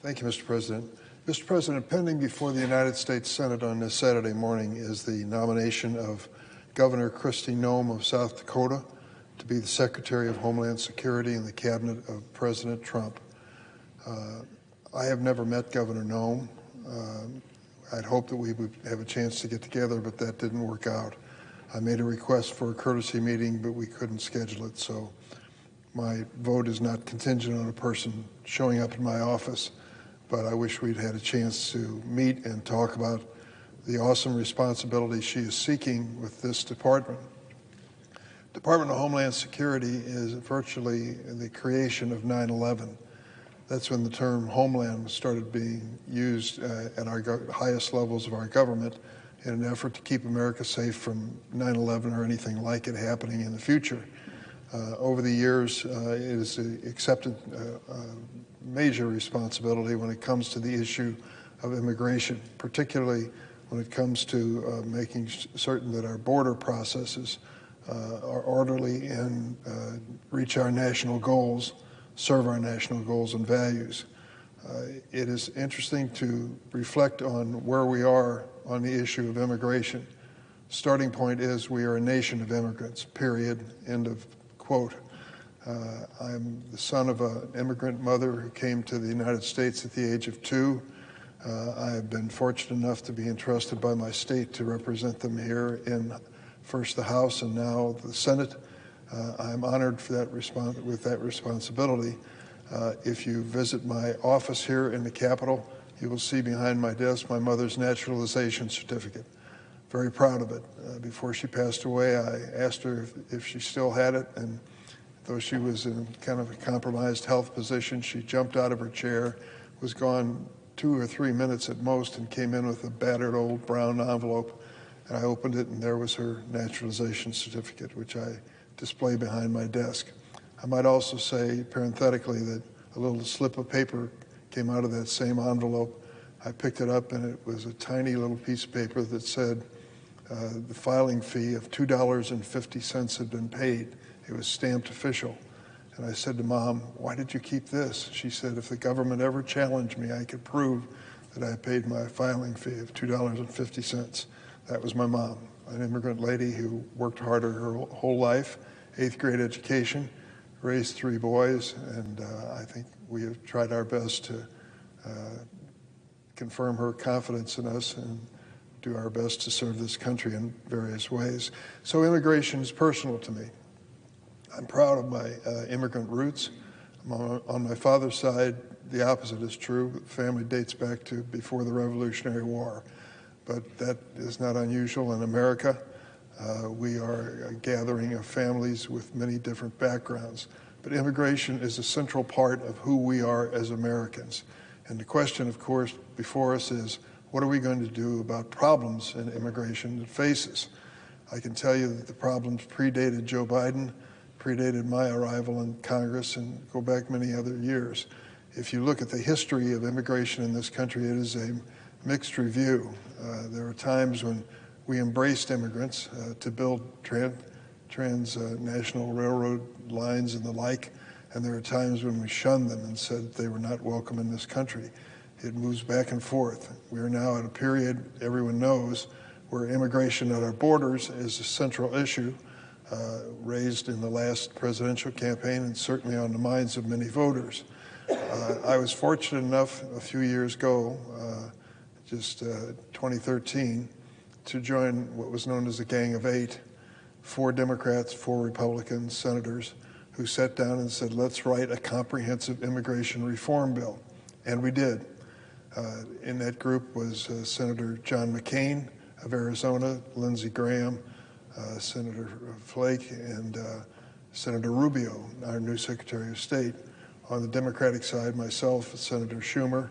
Thank you, Mr. President. Mr. President, pending before the United States Senate on this Saturday morning is the nomination of Governor Kristi Noem of South Dakota to be the Secretary of Homeland Security in the cabinet of President Trump. I have never met Governor Noem. I'd hoped that we would have a chance to get together, but that didn't work out. I made a request for a courtesy meeting, but we couldn't schedule it, so my vote is not contingent on a person showing up in my office, but I wish we'd had a chance to meet and talk about the awesome responsibility she is seeking with this department. Department of Homeland Security is virtually the creation of 9/11. That's when the term homeland started being used at our highest levels of our government in an effort to keep America safe from 9/11 or anything like it happening in the future. Over the years, it has accepted major responsibility when it comes to the issue of immigration, particularly when it comes to making certain that our border processes are orderly and reach our national goals, serve our national goals and values. It is interesting to reflect on where we are on the issue of immigration. Starting point is we are a nation of immigrants, period, end of quote. I'm the son of an immigrant mother who came to the United States at the age of 2. I have been fortunate enough to be entrusted by my state to represent them here in first the House and now the Senate. I'm honored for that with that responsibility. If you visit my office here in the Capitol, you will see behind my desk my mother's naturalization certificate. Very proud of it. Before she passed away, I asked her if she still had it, and though she was in kind of a compromised health position, she jumped out of her chair, was gone 2 or 3 minutes at most, and came in with a battered old brown envelope. And I opened it, and there was her naturalization certificate, which I display behind my desk. I might also say, parenthetically, that a little slip of paper came out of that same envelope. I picked it up, and it was a tiny little piece of paper that said the filing fee of $2.50 had been paid. It was stamped official. And I said to Mom, "Why did you keep this?" She said, "If the government ever challenged me, I could prove that I paid my filing fee of $2.50. That was my mom, an immigrant lady who worked harder her whole life, 8th grade education, raised 3 boys, and I think we have tried our best to confirm her confidence in us and do our best to serve this country in various ways. So immigration is personal to me. I'm proud of my immigrant roots. On my father's side, the opposite is true. The family dates back to before the Revolutionary War, but that is not unusual in America. We are a gathering of families with many different backgrounds, but immigration is a central part of who we are as Americans. And the question, of course, before us is, what are we going to do about problems in immigration that face us? I can tell you that the problems predated Joe Biden, predated my arrival in Congress, and go back many other years. If you look at the history of immigration in this country, it is a mixed review. There are times when we embraced immigrants to build transnational railroad lines and the like, and there are times when we shunned them and said they were not welcome in this country. It moves back and forth. We are now at a period, everyone knows, where immigration at our borders is a central issue, raised in the last presidential campaign and certainly on the minds of many voters. I was fortunate enough a few years ago, 2013, to join what was known as the Gang of 8, 4 Democrats, 4 Republican senators who sat down and said, let's write a comprehensive immigration reform bill. And we did. In that group was Senator John McCain of Arizona, Lindsey Graham, Senator Flake, and Senator Rubio, our new Secretary of State. On the Democratic side, myself, Senator Schumer,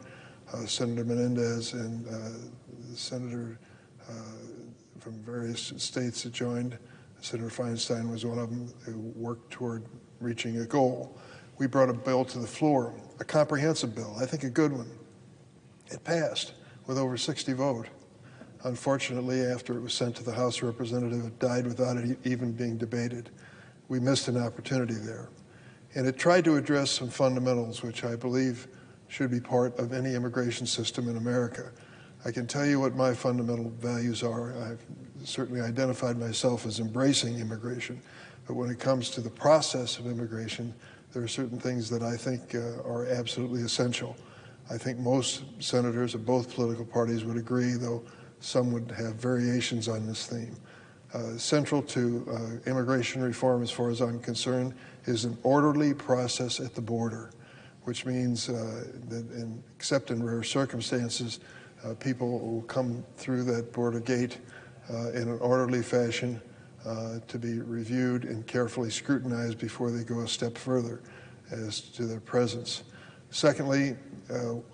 Senator Menendez, and the senator from various states that joined. Senator Feinstein was one of them who worked toward reaching a goal. We brought a bill to the floor, a comprehensive bill, I think a good one. It passed with over 60 votes. Unfortunately, after it was sent to the House of Representatives, it died without it even being debated. We missed an opportunity there. And it tried to address some fundamentals which I believe should be part of any immigration system in America. I can tell you what my fundamental values are. I've certainly identified myself as embracing immigration, but when it comes to the process of immigration, there are certain things that I think are absolutely essential. I think most senators of both political parties would agree, though some would have variations on this theme. Central to immigration reform, as far as I'm concerned, is an orderly process at the border, which means that except in rare circumstances, people will come through that border gate in an orderly fashion to be reviewed and carefully scrutinized before they go a step further as to their presence. Secondly,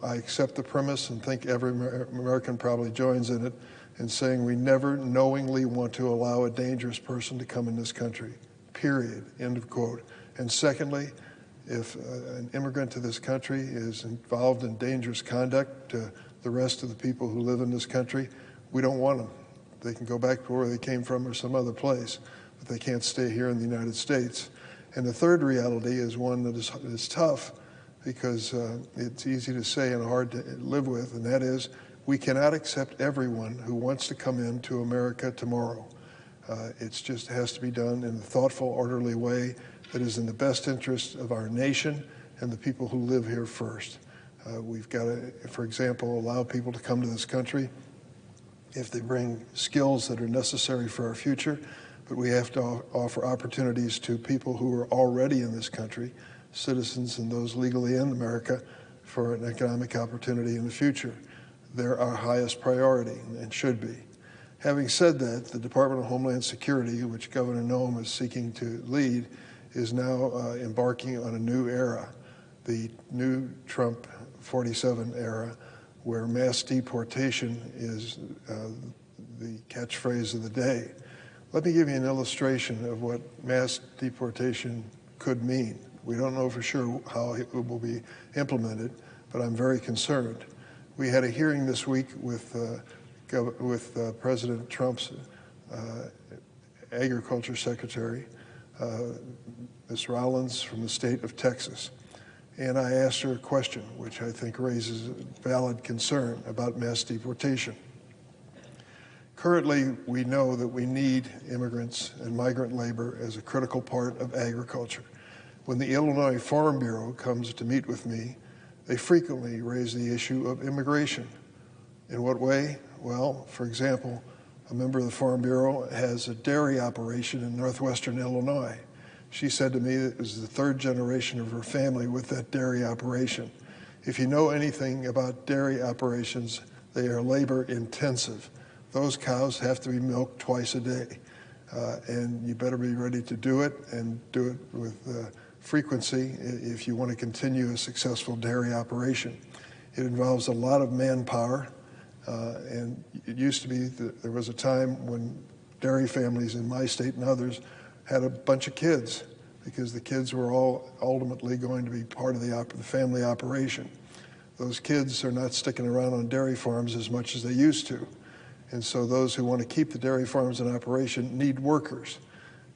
I accept the premise, and think every American probably joins in it, in saying we never knowingly want to allow a dangerous person to come in this country, period, end of quote. And secondly, if an immigrant to this country is involved in dangerous conduct to the rest of the people who live in this country, we don't want them. They can go back to where they came from or some other place, but they can't stay here in the United States. And the third reality is one that is tough, because it's easy to say and hard to live with, and that is we cannot accept everyone who wants to come into America tomorrow. It just has to be done in a thoughtful, orderly way that is in the best interest of our nation and the people who live here first. We've got to, for example, allow people to come to this country if they bring skills that are necessary for our future, but we have to offer opportunities to people who are already in this country, citizens and those legally in America, for an economic opportunity in the future. They're our highest priority and should be. Having said that, the Department of Homeland Security, which Governor Noem is seeking to lead, is now embarking on a new era, the new Trump 47 era, where mass deportation is the catchphrase of the day. Let me give you an illustration of what mass deportation could mean. We don't know for sure how it will be implemented, but I'm very concerned. We had a hearing this week with President Trump's Agriculture Secretary, Ms. Rollins from the state of Texas. And I asked her a question, which I think raises a valid concern about mass deportation. Currently, we know that we need immigrants and migrant labor as a critical part of agriculture. When the Illinois Farm Bureau comes to meet with me, they frequently raise the issue of immigration. In what way? Well, for example, a member of the Farm Bureau has a dairy operation in northwestern Illinois. She said to me that it was the third generation of her family with that dairy operation. If you know anything about dairy operations, they are labor intensive. Those cows have to be milked twice a day, and you better be ready to do it, and do it with frequency if you want to continue a successful dairy operation. It involves a lot of manpower, and it used to be that there was a time when dairy families in my state and others had a bunch of kids, because the kids were all ultimately going to be part of the family operation. Those kids are not sticking around on dairy farms as much as they used to. And so those who want to keep the dairy farms in operation need workers.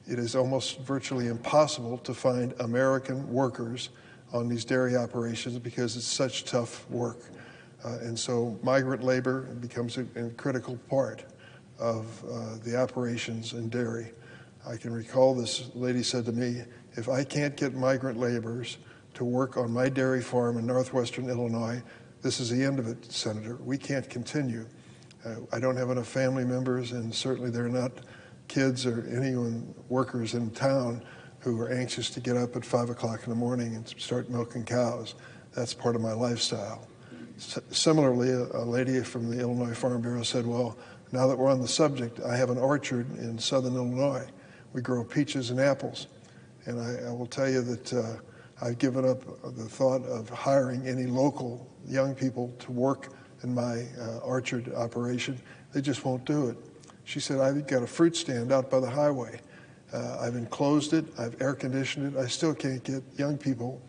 It is almost virtually impossible to find American workers on these dairy operations because it's such tough work. And so migrant labor becomes a critical part of the operations in dairy. I can recall this lady said to me, if I can't get migrant laborers to work on my dairy farm in northwestern Illinois, this is the end of it, Senator. We can't continue. I don't have enough family members, and certainly there are not kids or anyone, workers in town, who are anxious to get up at 5 o'clock in the morning and start milking cows. That's part of my lifestyle. Similarly, a lady from the Illinois Farm Bureau said, well, now that we're on the subject, I have an orchard in southern Illinois. We grow peaches and apples. And I will tell you that I've given up the thought of hiring any local young people to work in my orchard operation. They just won't do it. She said, I've got a fruit stand out by the highway. I've enclosed it, I've air conditioned it. I still can't get young people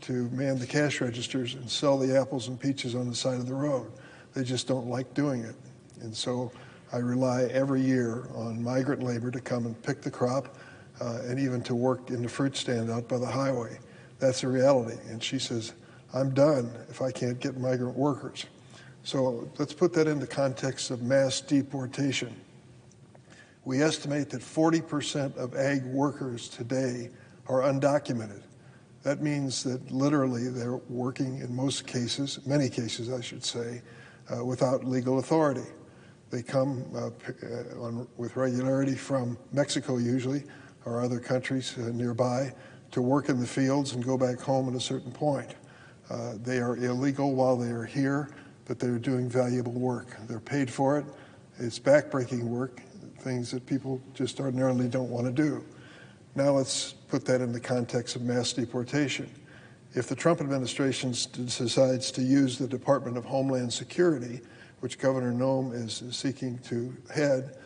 to man the cash registers and sell the apples and peaches on the side of the road. They just don't like doing it. And so I rely every year on migrant labor to come and pick the crop and even to work in the fruit stand out by the highway. That's a reality. And she says, I'm done if I can't get migrant workers. So let's put that in the context of mass deportation. We estimate that 40% of ag workers today are undocumented. That means that literally they're working in most cases, many cases I should say, without legal authority. They come with regularity from Mexico usually, or other countries nearby, to work in the fields and go back home at a certain point. They are illegal while they are here, but they're doing valuable work. They're paid for it. It's backbreaking work, things that people just ordinarily don't want to do. Now let's put that in the context of mass deportation. If the Trump administration decides to use the Department of Homeland Security, which Governor Noem is seeking to head,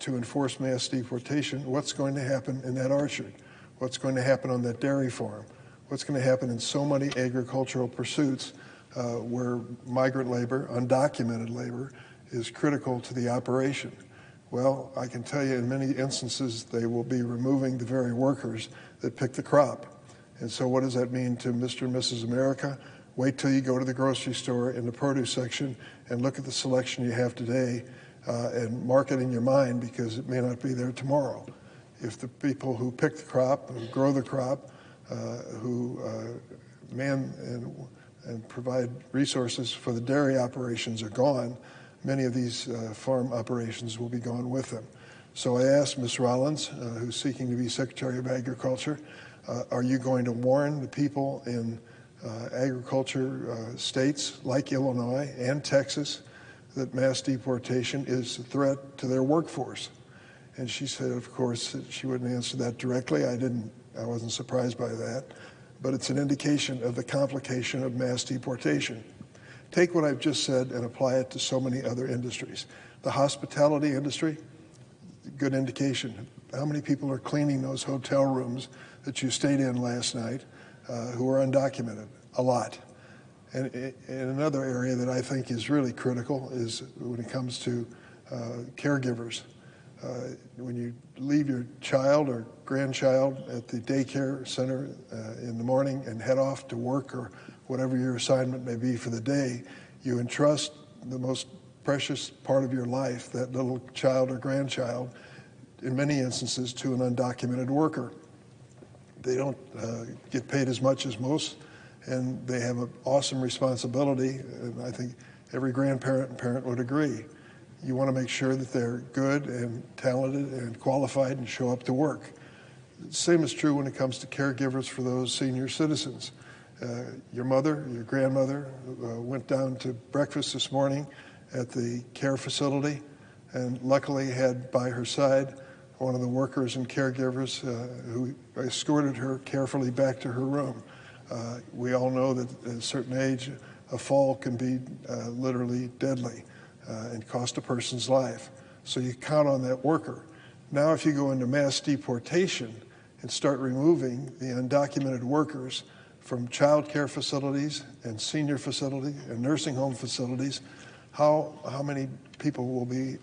to enforce mass deportation, what's going to happen in that orchard? What's going to happen on that dairy farm? What's going to happen in so many agricultural pursuits where migrant labor, undocumented labor, is critical to the operation? Well, I can tell you in many instances they will be removing the very workers that pick the crop. And so what does that mean to Mr. and Mrs. America? Wait till you go to the grocery store in the produce section and look at the selection you have today and mark it in your mind, because it may not be there tomorrow. If the people who pick the crop, who grow the crop, who man and provide resources for the dairy operations are gone, many of these farm operations will be gone with them. So I asked Ms. Rollins, who's seeking to be Secretary of Agriculture, are you going to warn the people in agriculture states like Illinois and Texas that mass deportation is a threat to their workforce? And she said, of course, that she wouldn't answer that directly. I wasn't surprised by that. But it's an indication of the complication of mass deportation. Take what I've just said and apply it to so many other industries. The hospitality industry, good indication. How many people are cleaning those hotel rooms that you stayed in last night who are undocumented? A lot. And another area that I think is really critical is when it comes to caregivers. When you leave your child or grandchild at the daycare center in the morning and head off to work or whatever your assignment may be for the day, you entrust the most precious part of your life, that little child or grandchild, in many instances to an undocumented worker. They don't get paid as much as most, and they have an awesome responsibility, and I think every grandparent and parent would agree. You want to make sure that they're good and talented and qualified and show up to work. The same is true when it comes to caregivers for those senior citizens. Your mother, your grandmother went down to breakfast this morning at the care facility and luckily had by her side one of the workers and caregivers who escorted her carefully back to her room. We all know that at a certain age, a fall can be literally deadly and cost a person's life. So you count on that worker. Now if you go into mass deportation and start removing the undocumented workers from child care facilities and senior facilities and nursing home facilities, how many people will be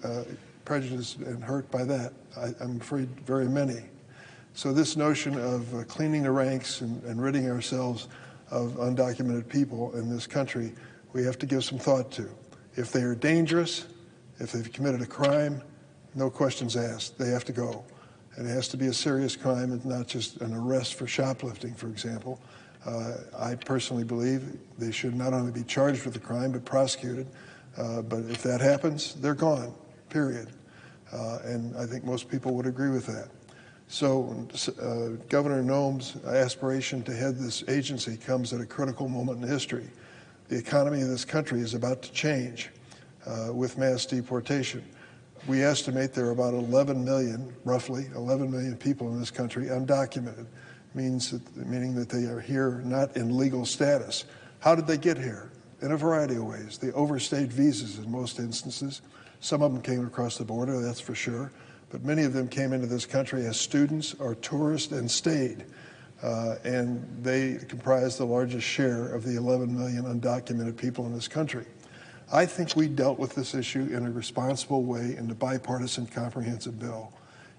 prejudiced and hurt by that? I'm afraid very many. So this notion of cleaning the ranks and ridding ourselves of undocumented people in this country, we have to give some thought to. If they are dangerous, if they've committed a crime, no questions asked. They have to go. And it has to be a serious crime and not just an arrest for shoplifting, for example. I personally believe they should not only be charged with the crime, but prosecuted. But if that happens, they're gone, period. And I think most people would agree with that. So Governor Noem's aspiration to head this agency comes at a critical moment in history. The economy of this country is about to change with mass deportation. We estimate there are about 11 million, roughly 11 million people in this country undocumented, meaning that they are here not in legal status. How did they get here? In a variety of ways. They overstayed visas in most instances. Some of them came across the border, that's for sure, but many of them came into this country as students or tourists and stayed. And they comprise the largest share of the 11 million undocumented people in this country. I think we dealt with this issue in a responsible way in the bipartisan comprehensive bill.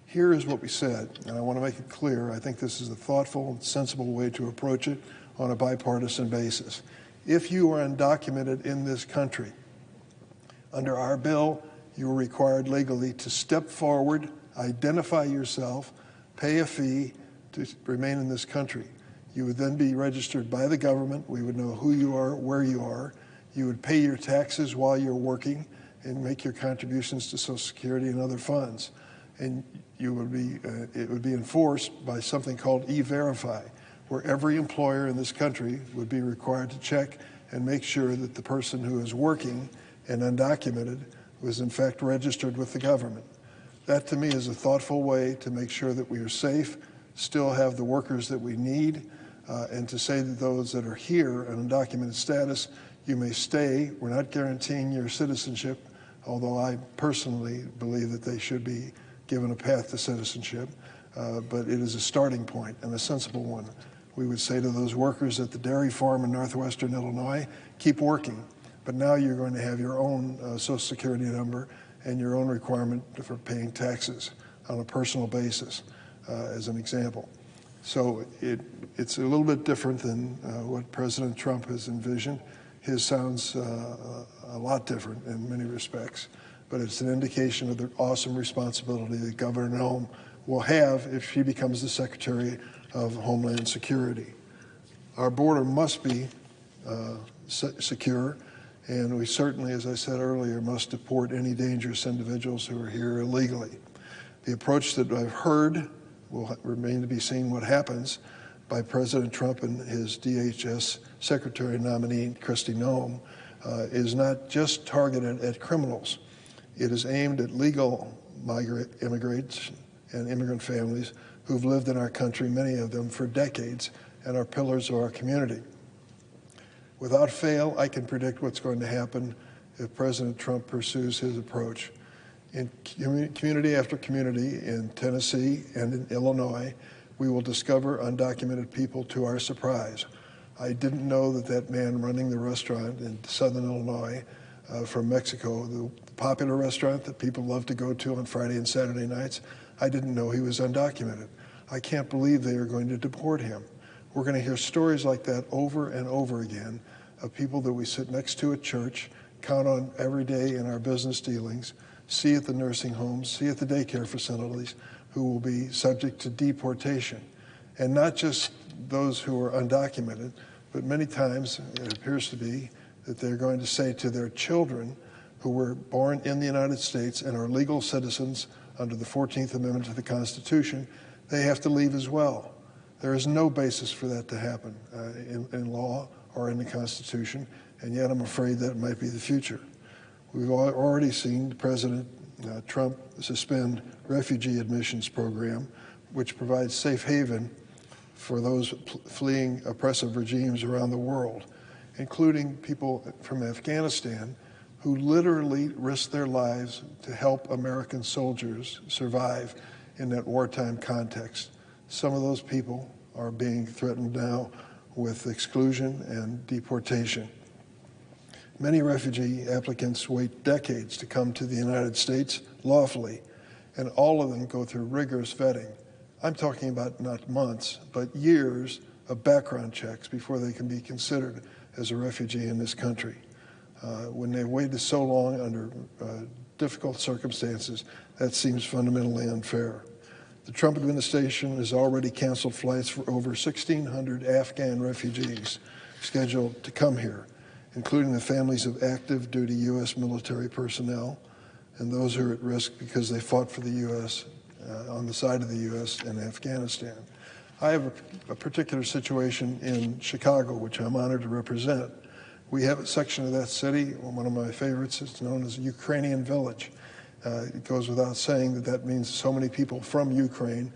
Here is what we said, and I want to make it clear. I think this is a thoughtful and sensible way to approach it on a bipartisan basis. If you are undocumented in this country, under our bill, you are required legally to step forward, identify yourself, pay a fee to remain in this country. You would then be registered by the government. We would know who you are, where you are. You would pay your taxes while you're working and make your contributions to Social Security and other funds. And you would it would be enforced by something called E-Verify, where every employer in this country would be required to check and make sure that the person who is working and undocumented was in fact registered with the government. That to me is a thoughtful way to make sure that we are safe, still have the workers that we need, and to say to those that are here on undocumented status, you may stay. We're not guaranteeing your citizenship, although I personally believe that they should be given a path to citizenship, but it is a starting point and a sensible one. We would say to those workers at the dairy farm in northwestern Illinois, keep working, but now you're going to have your own Social Security number and your own requirement for paying taxes on a personal basis, as an example. So it's a little bit different than what President Trump has envisioned. His sounds a lot different in many respects, but it's an indication of the awesome responsibility that Governor Noem will have if she becomes the Secretary of Homeland Security. Our border must be secure, and we certainly, as I said earlier, must deport any dangerous individuals who are here illegally. The approach that I've heard will remain to be seen what happens by President Trump and his DHS Secretary nominee, Kristi Noem, is not just targeted at criminals. It is aimed at legal immigrants and immigrant families who've lived in our country, many of them for decades, and are pillars of our community. Without fail, I can predict what's going to happen if President Trump pursues his approach. In community after community in Tennessee and in Illinois, we will discover undocumented people to our surprise. I didn't know that that man running the restaurant in southern Illinois from Mexico, the popular restaurant that people love to go to on Friday and Saturday nights, I didn't know he was undocumented. I can't believe they are going to deport him. We're going to hear stories like that over and over again of people that we sit next to at church, count on every day in our business dealings, see at the nursing homes, see at the daycare facilities, who will be subject to deportation. And not just those who are undocumented, but many times it appears to be that they're going to say to their children who were born in the United States and are legal citizens under the 14th Amendment to the Constitution, they have to leave as well. There is no basis for that to happen in law or in the Constitution, and yet I'm afraid that might be the future. We've already seen President Trump suspend refugee admissions program, which provides safe haven for those fleeing oppressive regimes around the world, including people from Afghanistan who literally risked their lives to help American soldiers survive in that wartime context. Some of those people are being threatened now with exclusion and deportation. Many refugee applicants wait decades to come to the United States lawfully, and all of them go through rigorous vetting. I'm talking about not months, but years of background checks before they can be considered as a refugee in this country. When they've waited so long under difficult circumstances, that seems fundamentally unfair. The Trump administration has already canceled flights for over 1,600 Afghan refugees scheduled to come here, including the families of active duty U.S. military personnel and those who are at risk because they fought for the U.S. On the side of the U.S. in Afghanistan. I have a particular situation in Chicago, which I'm honored to represent. We have a section of that city, one of my favorites, it's known as Ukrainian Village. It goes without saying that that means so many people from Ukraine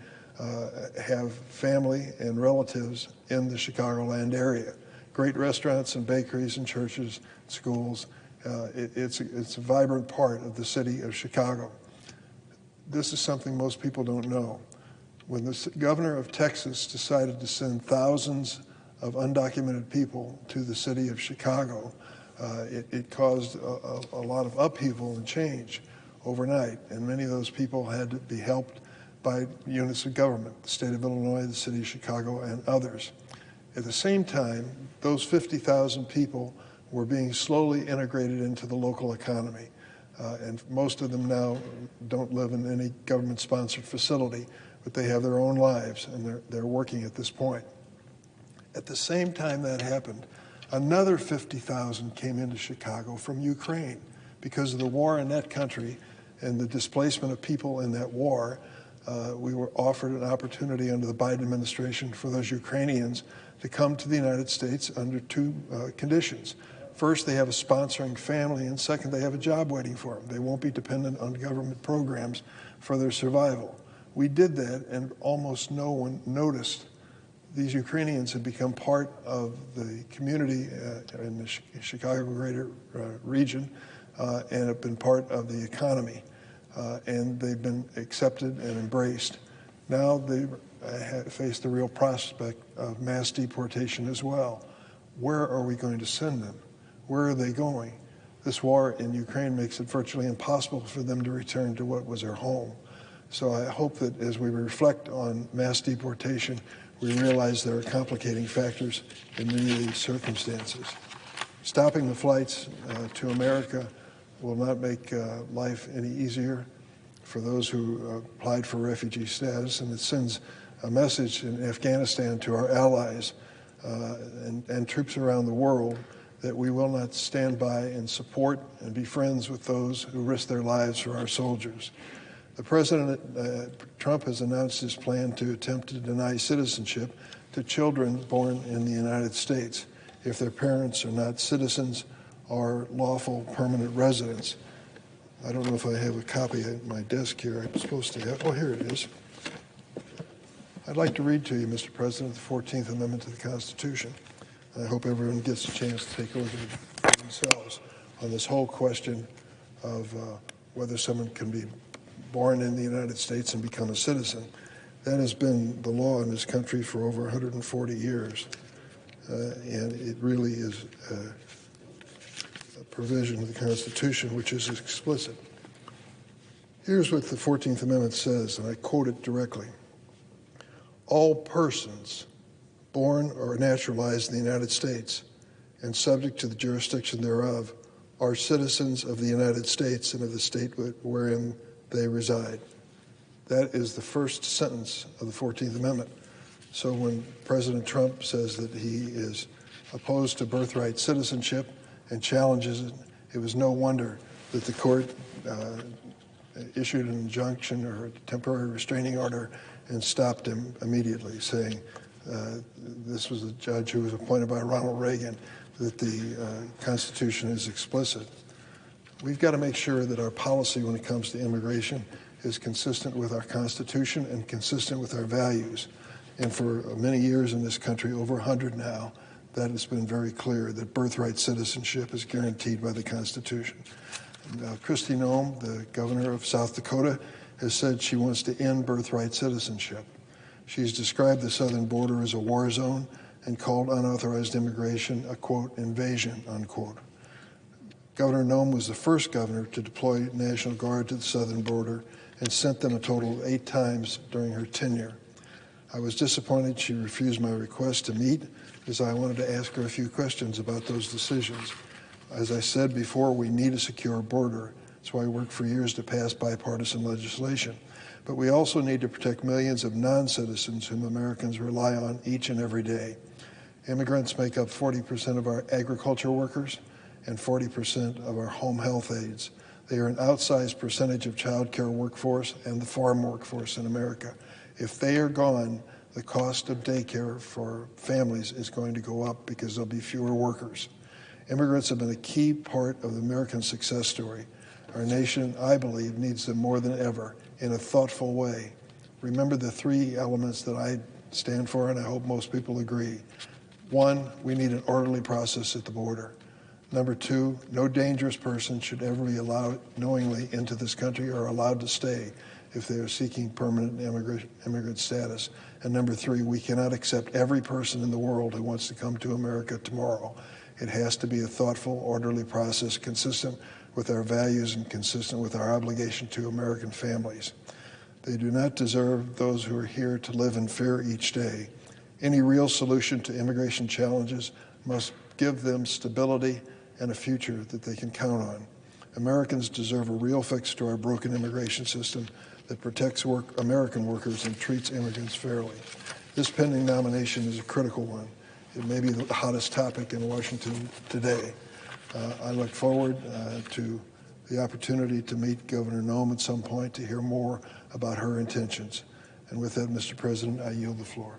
have family and relatives in the Chicagoland area. Great restaurants and bakeries and churches, schools. It's a vibrant part of the city of Chicago. This is something most people don't know. When the governor of Texas decided to send thousands of undocumented people to the city of Chicago, it caused a lot of upheaval and change overnight, and many of those people had to be helped by units of government, the state of Illinois, the city of Chicago, and others. At the same time, those 50,000 people were being slowly integrated into the local economy. And most of them now don't live in any government-sponsored facility, but they have their own lives, and they're working at this point. At the same time that happened, another 50,000 came into Chicago from Ukraine. Because of the war in that country and the displacement of people in that war, we were offered an opportunity under the Biden administration for those Ukrainians to come to the United States under two conditions. First, they have a sponsoring family, and second, they have a job waiting for them. They won't be dependent on government programs for their survival. We did that, and almost no one noticed. These Ukrainians had become part of the community in the Chicago greater region and have been part of the economy. And they've been accepted and embraced. Now they face the real prospect of mass deportation as well. Where are we going to send them? Where are they going? This war in Ukraine makes it virtually impossible for them to return to what was their home. So I hope that as we reflect on mass deportation, we realize there are complicating factors in many of these circumstances. Stopping the flights to America will not make life any easier for those who applied for refugee status, and it sends a message in Afghanistan to our allies and troops around the world that we will not stand by and support and be friends with those who risk their lives for our soldiers. The President Trump has announced his plan to attempt to deny citizenship to children born in the United States if their parents are not citizens or lawful permanent residents. I don't know if I have a copy at my desk here. I'm supposed to have. Oh, here it is. I'd like to read to you, Mr. President, the 14th Amendment to the Constitution. I hope everyone gets a chance to take a look at it for themselves on this whole question of whether someone can be born in the United States and become a citizen. That has been the law in this country for over 140 years, and it really is a provision of the Constitution which is explicit. Here's what the 14th Amendment says, and I quote it directly. All persons born or naturalized in the United States and subject to the jurisdiction thereof are citizens of the United States and of the state wherein they reside. That is the first sentence of the 14th Amendment. So when President Trump says that he is opposed to birthright citizenship and challenges it, it was no wonder that the court issued an injunction or a temporary restraining order and stopped him immediately, saying this was a judge who was appointed by Ronald Reagan, that the Constitution is explicit. We've got to make sure that our policy when it comes to immigration is consistent with our Constitution and consistent with our values. And for many years in this country, over 100 now, that has been very clear that birthright citizenship is guaranteed by the Constitution. Kristi Noem, the governor of South Dakota, has said she wants to end birthright citizenship. She's described the southern border as a war zone and called unauthorized immigration a, quote, invasion, unquote. Governor Noem was the first governor to deploy National Guard to the southern border and sent them a total of 8 times during her tenure. I was disappointed she refused my request to meet, as I wanted to ask her a few questions about those decisions. As I said before, we need a secure border. That's why I worked for years to pass bipartisan legislation. But we also need to protect millions of non-citizens whom Americans rely on each and every day. Immigrants make up 40% of our agriculture workers and 40% of our home health aides. They are an outsized percentage of child care workforce and the farm workforce in America. If they are gone, the cost of daycare for families is going to go up because there'll be fewer workers. Immigrants have been a key part of the American success story. Our nation, I believe, needs them more than ever in a thoughtful way. Remember the 3 elements that I stand for, and I hope most people agree. 1, we need an orderly process at the border. Number 2, no dangerous person should ever be allowed knowingly into this country or allowed to stay if they are seeking permanent immigrant status. And number 3, we cannot accept every person in the world who wants to come to America tomorrow. It has to be a thoughtful, orderly process consistent with our values and consistent with our obligation to American families. They do not deserve those who are here to live in fear each day. Any real solution to immigration challenges must give them stability and a future that they can count on. Americans deserve a real fix to our broken immigration system that protects American workers and treats immigrants fairly. This pending nomination is a critical one. It may be the hottest topic in Washington today. I look forward to the opportunity to meet Governor Noem at some point to hear more about her intentions. And with that, Mr. President, I yield the floor.